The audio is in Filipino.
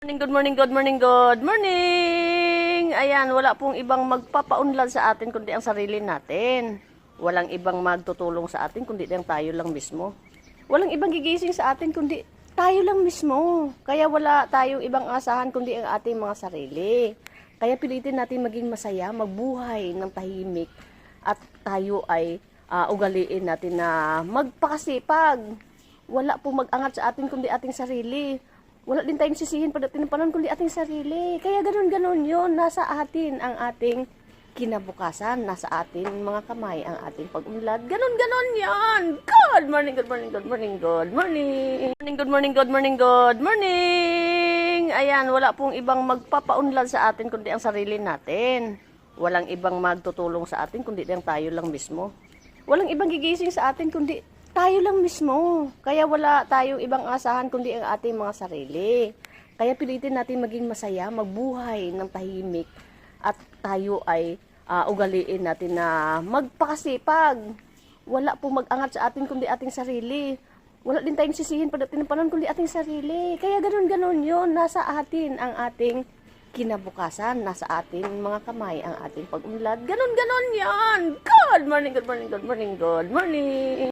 Good morning, good morning, good morning! Ayan, wala pong ibang magpapaunlad sa atin kundi ang sarili natin. Walang ibang magtutulong sa atin kundi ang tayo lang mismo. Walang ibang gigising sa atin kundi tayo lang mismo. Kaya wala tayong ibang asahan kundi ang ating mga sarili. Kaya pilitin natin maging masaya, magbuhay ng tahimik at tayo ay ugaliin natin na magpakasipag. Wala pong mag-angat sa atin kundi ating sarili. Wala din tayong sisihin pagdating ng panahon kundi ating sarili. Kaya ganun-ganun yun. Nasa atin ang ating kinabukasan. Nasa ating mga kamay ang ating pag-unlad. Ganun-ganun yun. Good morning, good morning, good morning, good morning. Good morning, good morning, good morning. Ayan, wala pong ibang magpapaunlad sa atin kundi ang sarili natin. Walang ibang magtutulong sa atin kundi ang tayo lang mismo. Walang ibang gigising sa atin kundi tayo lang mismo. Kaya wala tayong ibang asahan kundi ang ating mga sarili. Kaya pilitin natin maging masaya, magbuhay ng tahimik at tayo ay ugaliin natin na magpakasipag. Wala pong mag-angat sa atin kundi ating sarili. Wala din tayong sisihin pagdating ng panahon kundi ating sarili. Kaya ganun-ganun yun. Nasa atin ang ating kinabukasan. Nasa ating mga kamay ang ating pag-unlad. Ganun-ganun yun. Good morning, good morning, good morning, good morning.